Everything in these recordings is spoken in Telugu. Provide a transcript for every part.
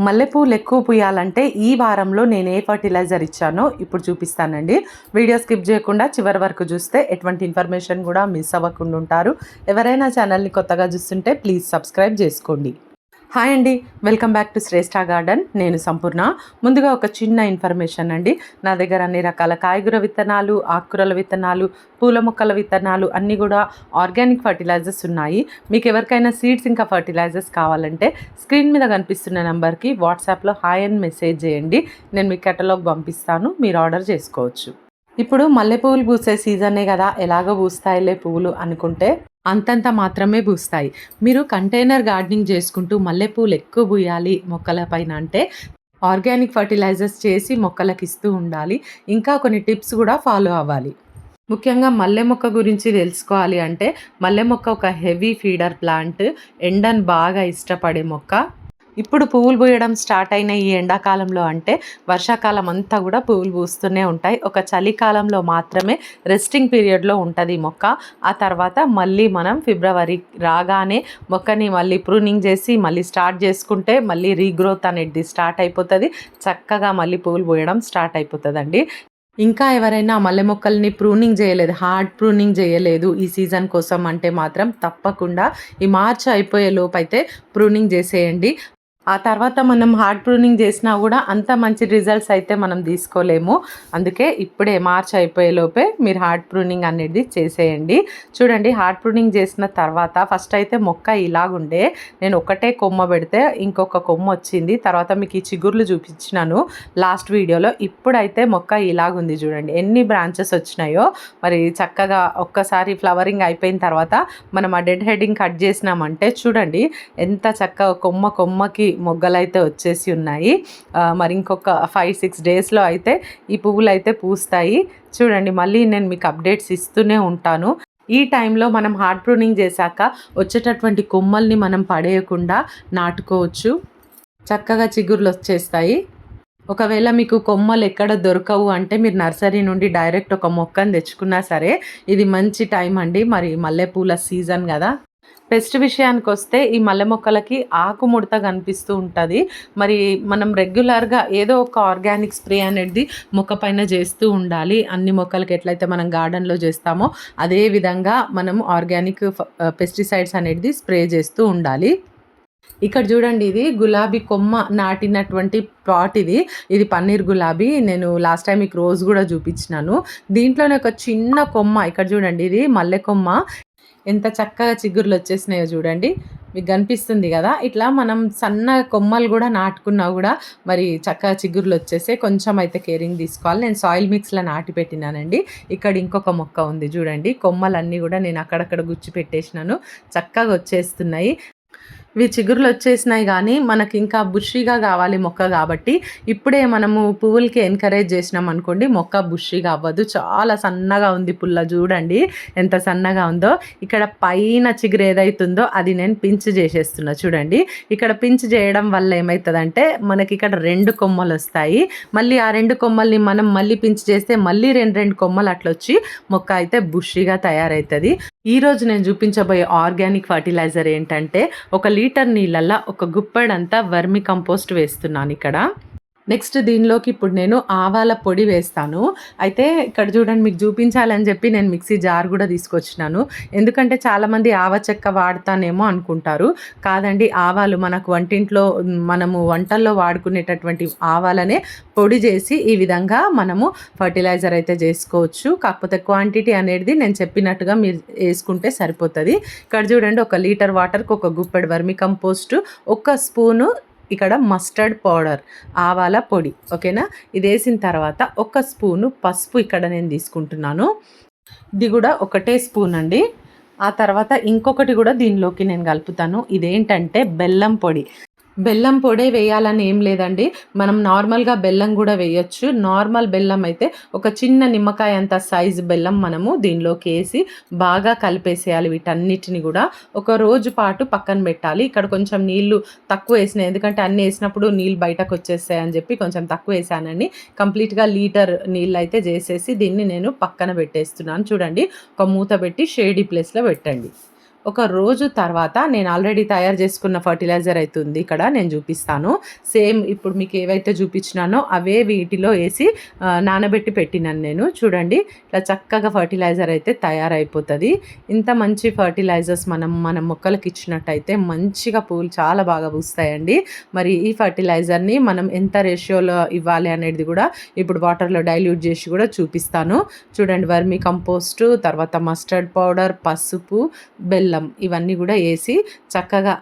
మల్లెపూలు ఎక్కువ పూయాలంటే ఈ వారంలో నేను ఏ ఫర్టిలైజర్ ఇచ్చానో ఇప్పుడు చూపిస్తానండి. వీడియో స్కిప్ చేయకుండా చివరి వరకు చూస్తే ఎటువంటి ఇన్ఫర్మేషన్ కూడా మిస్ అవ్వకుండా ఉంటారు. ఎవరైనా ఛానల్ని కొత్తగా చూస్తుంటే ప్లీజ్ సబ్స్క్రైబ్ చేసుకోండి. హాయ్ అండి, welcome back to Shreshtha garden. నేను సంపూర్ణ. ముందుగా ఒక చిన్న ఇన్ఫర్మేషన్ అండి. నా దగ్గర అన్ని రకాల కాయగూర విత్తనాలు, ఆకుకూరల విత్తనాలు, పూల మొక్కల విత్తనాలు అన్నీ కూడా ఆర్గానిక్ ఫర్టిలైజర్స్ ఉన్నాయి. మీకు ఎవరికైనా సీడ్స్ ఇంకా ఫర్టిలైజర్స్ కావాలంటే స్క్రీన్ మీద కనిపిస్తున్న నెంబర్కి వాట్సాప్లో హాయ్ అని మెసేజ్ చేయండి. నేను మీకు కేటలాగ్ పంపిస్తాను, మీరు ఆర్డర్ చేసుకోవచ్చు. ఇప్పుడు మల్లెపూలు పూసే సీజనే కదా, ఎలాగో పూస్తాయిలే పువ్వులు అనుకుంటే అంతంత మాత్రమే పూస్తాయి. మీరు కంటైనర్ గార్డెనింగ్ చేసుకుంటూ మల్లెపూలు ఎక్కువ పూయాలి మొక్కల పైన అంటే ఆర్గానిక్ ఫర్టిలైజర్స్ చేసి మొక్కలకు ఇస్తూ ఉండాలి. ఇంకా కొన్ని టిప్స్ కూడా ఫాలో అవ్వాలి. ముఖ్యంగా మల్లె మొక్క గురించి తెలుసుకోవాలి అంటే మల్లె మొక్క ఒక హెవీ ఫీడర్ ప్లాంట్, ఎండను బాగా ఇష్టపడే మొక్క. ఇప్పుడు పువ్వులు పూయడం స్టార్ట్ అయిన ఈ ఎండాకాలంలో అంటే వర్షాకాలం అంతా కూడా పువ్వులు పూస్తూనే ఉంటాయి. ఒక చలికాలంలో మాత్రమే రెస్టింగ్ పీరియడ్లో ఉంటుంది ఈ మొక్క. ఆ తర్వాత మళ్ళీ మనం ఫిబ్రవరి రాగానే మొక్కని మళ్ళీ ప్రూనింగ్ చేసి మళ్ళీ స్టార్ట్ చేసుకుంటే మళ్ళీ రీగ్రోత్ అనేది స్టార్ట్ అయిపోతుంది. చక్కగా మళ్ళీ పువ్వులు పూయడం స్టార్ట్ అయిపోతుందండి. ఇంకా ఎవరైనా మల్లె మొక్కల్ని ప్రూనింగ్ చేయలేదు, హార్డ్ ప్రూనింగ్ చేయలేదు ఈ సీజన్ కోసం అంటే మాత్రం తప్పకుండా ఈ మార్చ్ అయిపోయే లోపు అయితే ప్రూనింగ్ చేసేయండి. ఆ తర్వాత మనం హార్డ్ ప్రూనింగ్ చేసినా కూడా అంత మంచి రిజల్ట్స్ అయితే మనం తీసుకోలేము. అందుకే ఇప్పుడే మార్చ్ అయిపోయేలోపే మీరు హార్డ్ ప్రూనింగ్ అనేది చేసేయండి. చూడండి, హార్డ్ ప్రూనింగ్ చేసిన తర్వాత ఫస్ట్ అయితే మొక్క ఇలాగుండే, నేను ఒకటే కొమ్మ పెడితే ఇంకొక కొమ్మ వచ్చింది. తర్వాత మీకు ఈ చిగుర్లు చూపించినాను లాస్ట్ వీడియోలో. ఇప్పుడైతే మొక్క ఇలాగుంది, చూడండి ఎన్ని బ్రాంచెస్ వచ్చినాయో. మరి చక్కగా ఒక్కసారి ఫ్లవరింగ్ అయిపోయిన తర్వాత మనం ఆ డెడ్ హెడ్డింగ్ కట్ చేసినామంటే చూడండి ఎంత చక్కగా కొమ్మకి మొగ్గలైతే వచ్చేసి ఉన్నాయి. మరి ఇంకొక 5-6 డేస్లో అయితే ఈ పువ్వులు అయితే పూస్తాయి. చూడండి, మళ్ళీ నేను మీకు అప్డేట్స్ ఇస్తూనే ఉంటాను. ఈ టైంలో మనం హార్డ్ ప్రూనింగ్ చేశాక వచ్చేటటువంటి కొమ్మల్ని మనం పడేయకుండా నాటుకోవచ్చు. చక్కగా చిగుర్లు వచ్చేస్తాయి. ఒకవేళ మీకు కొమ్మలు ఎక్కడ దొరకవు అంటే మీరు నర్సరీ నుండి డైరెక్ట్ ఒక మొక్కను తెచ్చుకున్నా సరే ఇది మంచి టైం అండి. మరి మల్లెపూల సీజన్ కదా. పెస్ట్ విషయానికి వస్తే ఈ మల్లె మొక్కలకి ఆకు ముడత కనిపిస్తూ ఉంటుంది. మరి మనం రెగ్యులర్గా ఏదో ఒక ఆర్గానిక్ స్ప్రే అనేది మొక్క పైన చేస్తూ ఉండాలి. అన్ని మొక్కలకి ఎట్లయితే మనం గార్డెన్లో చేస్తామో అదే విధంగా మనం ఆర్గానిక్ పెస్టిసైడ్స్ అనేది స్ప్రే చేస్తూ ఉండాలి. ఇక్కడ చూడండి, ఇది గులాబీ కొమ్మ నాటినటువంటి పాట్. ఇది పన్నీర్ గులాబీ. నేను లాస్ట్ టైం మీకు రోజ్ కూడా చూపించినాను. దీంట్లోనే ఒక చిన్న కొమ్మ ఇక్కడ చూడండి, ఇది మల్లె కొమ్మ. ఎంత చక్కగా చిగుర్లు వచ్చేసినాయో చూడండి, మీకు కనిపిస్తుంది కదా. ఇట్లా మనం సన్న కొమ్మలు కూడా నాటుకున్నా కూడా మరి చక్కగా చిగుర్లు వచ్చేసే. కొంచెం అయితే కేరింగ్ తీసుకోవాలి. నేను సాయిల్ మిక్స్లో నాటి పెట్టినానండి. ఇక్కడ ఇంకొక మొక్క ఉంది చూడండి, కొమ్మలన్నీ కూడా నేను అక్కడక్కడ గుచ్చి పెట్టేసినాను, చక్కగా వచ్చేస్తున్నాయి. ఇవి చిగుర్లు వచ్చేసినాయి కానీ మనకి ఇంకా బుషీగా కావాలి మొక్క కాబట్టి ఇప్పుడే మనము పువ్వులకి ఎంకరేజ్ చేసినాం అనుకోండి మొక్క బుషీగా అవ్వదు. చాలా సన్నగా ఉంది పుల్ల, చూడండి ఎంత సన్నగా ఉందో. ఇక్కడ పైన చిగురు ఏదైతుందో అది నేను పించ్ చేసేస్తున్నా చూడండి. ఇక్కడ పించ్ చేయడం వల్ల ఏమవుతుందంటే మనకి ఇక్కడ 2 కొమ్మలు వస్తాయి. మళ్ళీ ఆ 2 కొమ్మల్ని మనం మళ్ళీ పించ్ చేస్తే మళ్ళీ 2 కొమ్మలు అట్లా వచ్చి మొక్క అయితే బుషీగా తయారవుతుంది. ఈరోజు నేను చూపించబోయే ఆర్గానిక్ ఫర్టిలైజర్ ఏంటంటే 1 లీటర్ నీళ్ళల్లో 1 గుప్పెడంతా వర్మి కంపోస్ట్ వేస్తున్నాను ఇక్కడ. నెక్స్ట్ దీనిలోకి ఇప్పుడు నేను ఆవాల పొడి వేస్తాను. అయితే ఇక్కడ చూడండి, మీకు చూపించాలని చెప్పి నేను మిక్సీ జార్ కూడా తీసుకొచ్చినాను. ఎందుకంటే చాలామంది ఆవ చెక్క వాడతానేమో అనుకుంటారు. కాదండి, ఆవాలు మనకు వంటింట్లో మనము వంటల్లో వాడుకునేటటువంటి ఆవాలనే పొడి చేసి ఈ విధంగా మనము ఫర్టిలైజర్ అయితే చేసుకోవచ్చు. కాకపోతే క్వాంటిటీ అనేది నేను చెప్పినట్టుగా మీరు వేసుకుంటే సరిపోతుంది. ఇక్కడ చూడండి, 1 లీటర్ వాటర్కి 1 గుప్పెడు వర్మి కంపోస్ట్, 1 స్పూను ఇక్కడ మస్టర్డ్ పౌడర్, ఆవాల పొడి, ఓకేనా. ఇది వేసిన తర్వాత 1 స్పూను పసుపు ఇక్కడ నేను తీసుకుంటున్నాను. ఇది కూడా 1 స్పూన్ అండి. ఆ తర్వాత ఇంకొకటి కూడా దీనిలోకి నేను కలుపుతాను. ఇదేంటంటే బెల్లం పొడి. బెల్లం పొడే వేయాలని ఏం లేదండి, మనం నార్మల్గా బెల్లం కూడా వేయచ్చు. నార్మల్ బెల్లం అయితే ఒక చిన్న నిమ్మకాయ అంత సైజు బెల్లం మనము దీనిలోకి వేసి బాగా కలిపేసేయాలి. వీటన్నిటిని కూడా 1 రోజు పాటు పక్కన పెట్టాలి. ఇక్కడ కొంచెం నీళ్లు తక్కువ వేసినాయి, ఎందుకంటే అన్నీ వేసినప్పుడు నీళ్ళు బయటకు వచ్చేస్తాయని చెప్పి కొంచెం తక్కువ వేసానని. కంప్లీట్గా లీటర్ నీళ్ళు అయితే చేసేసి దీన్ని నేను పక్కన పెట్టేస్తున్నాను. చూడండి, ఒక మూత పెట్టి షేడీ ప్లేస్లో పెట్టండి. ఒక రోజు తర్వాత నేను ఆల్రెడీ తయారు చేసుకున్న ఫర్టిలైజర్ అయితే ఉంది ఇక్కడ, నేను చూపిస్తాను. సేమ్ ఇప్పుడు మీకు ఏవైతే చూపించినానో అవే వీటిలో వేసి నానబెట్టి పెట్టినాను నేను. చూడండి ఇట్లా చక్కగా ఫర్టిలైజర్ అయితే తయారైపోతుంది. ఇంత మంచి ఫర్టిలైజర్స్ మన మొక్కలకి ఇచ్చినట్టయితే మంచిగా పూలు చాలా బాగా పూస్తాయండి. మరి ఈ ఫర్టిలైజర్ని మనం ఎంత రేషియోలో ఇవ్వాలి అనేది కూడా ఇప్పుడు వాటర్లో డైల్యూట్ చేసి కూడా చూపిస్తాను. చూడండి, వర్మీ కంపోస్టు, తర్వాత మస్టర్డ్ పౌడర్, పసుపు, బెల్లం ఇవన్నీ కూడా వేసి చక్కగా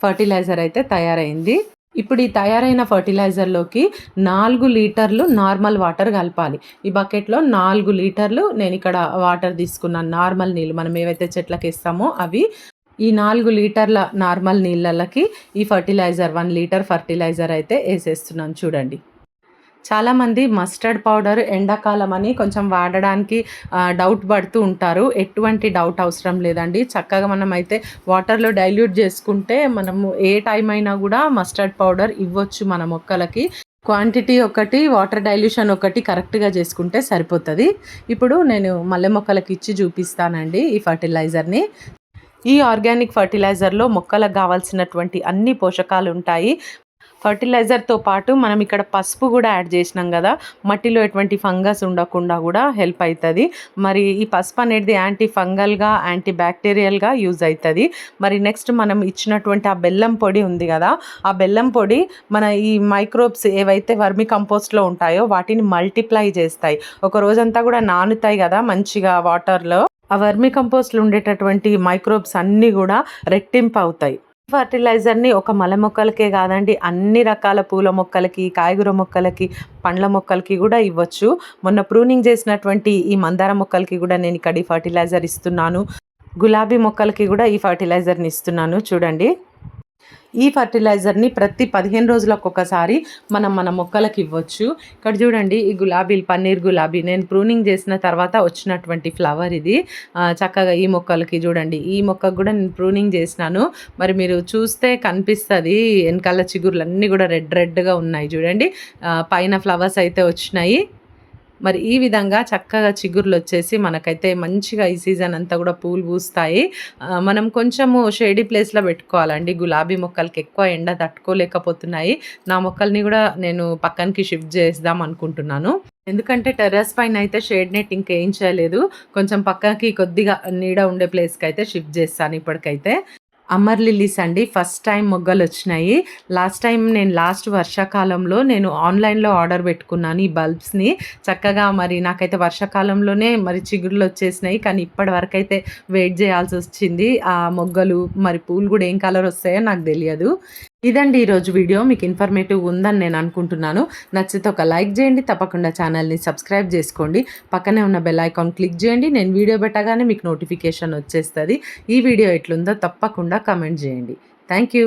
ఫర్టిలైజర్ అయితే తయారైంది. ఇప్పుడు ఈ తయారైన ఫర్టిలైజర్లోకి 4 లీటర్లు నార్మల్ వాటర్ కలపాలి. ఈ బకెట్లో 4 లీటర్లు నేను ఇక్కడ వాటర్ తీసుకున్నాను, నార్మల్ నీళ్ళు మనం ఏవైతే చెట్లకి ఇస్తామో అవి. ఈ 4 లీటర్ల నార్మల్ నీళ్ళకి ఈ ఫర్టిలైజర్ 1 లీటర్ ఫర్టిలైజర్ అయితే వేసేస్తున్నాను. చూడండి, చాలామంది మస్టర్డ్ పౌడర్ ఎండాకాలం అని కొంచెం వాడడానికి డౌట్ పడుతూ ఉంటారు. ఎటువంటి డౌట్ అవసరం లేదండి. చక్కగా మనమైతే వాటర్లో డైల్యూట్ చేసుకుంటే మనము ఏ టైం అయినా కూడా మస్టర్డ్ పౌడర్ ఇవ్వచ్చు మన మొక్కలకి. క్వాంటిటీ ఒకటి, వాటర్ డైల్యూషన్ ఒకటి కరెక్ట్గా చేసుకుంటే సరిపోతుంది. ఇప్పుడు నేను మల్లె మొక్కలకి ఇచ్చి చూపిస్తానండి ఈ ఫర్టిలైజర్ని. ఈ ఆర్గానిక్ ఫర్టిలైజర్లో మొక్కలకు కావాల్సినటువంటి అన్ని పోషకాలు ఉంటాయి. ఫర్టిలైజర్తో పాటు మనం ఇక్కడ పసుపు కూడా యాడ్ చేసినాం కదా, మట్టిలో ఎటువంటి ఫంగస్ ఉండకుండా కూడా హెల్ప్ అవుతుంది. మరి ఈ పసుపు అనేది యాంటీ ఫంగల్గా, యాంటీ బ్యాక్టీరియల్గా యూజ్ అవుతుంది. మరి నెక్స్ట్ మనం ఇచ్చినటువంటి ఆ బెల్లం పొడి ఉంది కదా, ఆ బెల్లం పొడి మన ఈ మైక్రోబ్స్ ఏవైతే వర్మి కంపోస్ట్లో ఉంటాయో వాటిని మల్టిప్లై చేస్తాయి. ఒక రోజంతా కూడా నానుతాయి కదా మంచిగా వాటర్లో, ఆ వర్మి కంపోస్ట్లో ఉండేటటువంటి మైక్రోబ్స్ అన్నీ కూడా రెట్టింపు అవుతాయి. ఫర్టిలైజర్ని ఒక మల్లె మొక్కలకే కాదండి, అన్ని రకాల పూల మొక్కలకి, కాయగూర మొక్కలకి, పండ్ల మొక్కలకి కూడా ఇవ్వచ్చు. మొన్న ప్రూనింగ్ చేసినటువంటి ఈ మందార మొక్కలకి కూడా నేను ఇక్కడ ఈ ఫర్టిలైజర్ ఇస్తున్నాను. గులాబీ మొక్కలకి కూడా ఈ ఫర్టిలైజర్ని ఇస్తున్నాను. చూడండి, ఈ ఫర్టిలైజర్ని ప్రతి 15 రోజులకు ఒకసారి మన మొక్కలకి ఇవ్వచ్చు. ఇక్కడ చూడండి, ఈ గులాబీలు, పన్నీర్ గులాబీ నేను ప్రూనింగ్ చేసిన తర్వాత వచ్చినటువంటి ఫ్లవర్ ఇది. చక్కగా ఈ మొక్కలకి చూడండి, ఈ మొక్కకు కూడా నేను ప్రూనింగ్ చేసినాను. మరి మీరు చూస్తే కనిపిస్తుంది, వెనకాల చిగుర్లు అన్నీ కూడా రెడ్గా ఉన్నాయి చూడండి. పైన ఫ్లవర్స్ అయితే వచ్చినాయి. మరి ఈ విధంగా చక్కగా చిగుర్లు వచ్చేసి మనకైతే మంచిగా ఈ సీజన్ అంతా కూడా పూలు పూస్తాయి. మనం కొంచెము షేడీ ప్లేస్లో పెట్టుకోవాలండి. గులాబీ మొక్కలకి ఎక్కువ ఎండ తట్టుకోలేకపోతున్నాయి. నా మొక్కల్ని కూడా నేను పక్కనకి షిఫ్ట్ చేద్దాం అనుకుంటున్నాను. ఎందుకంటే టెర్రస్ పైన అయితే షేడ్ నెట్ ఇంకేం చేయలేదు, కొంచెం పక్కకి కొద్దిగా నీడ ఉండే ప్లేస్కి అయితే షిఫ్ట్ చేస్తాను ఇప్పటికైతే. అమర్ లిల్లీస్ అండి, ఫస్ట్ టైం మొగ్గలు వచ్చినాయి. లాస్ట్ వర్షాకాలంలో నేను ఆన్లైన్లో ఆర్డర్ పెట్టుకున్నాను ఈ బల్బ్స్ని. చక్కగా మరి నాకైతే వర్షాకాలంలోనే మరి చిగుర్లు వచ్చేసినాయి, కానీ ఇప్పటి వరకు అయితే వెయిట్ చేయాల్సి వచ్చింది. ఆ మొగ్గలు మరి పూలు కూడా ఏం కలర్ వస్తాయో నాకు తెలియదు. ఇదండి ఈరోజు వీడియో. మీకు ఇన్ఫర్మేటివ్ ఉందని నేను అనుకుంటున్నాను. నచ్చితే ఒక లైక్ చేయండి, తప్పకుండా ఛానల్ని సబ్స్క్రైబ్ చేసుకోండి, పక్కనే ఉన్న బెల్ ఐకాన్ క్లిక్ చేయండి. నేను వీడియో పెట్టగానే మీకు నోటిఫికేషన్ వచ్చేస్తుంది. ఈ వీడియో ఎట్లుందో తప్పకుండా కమెంట్ చేయండి. Thank you.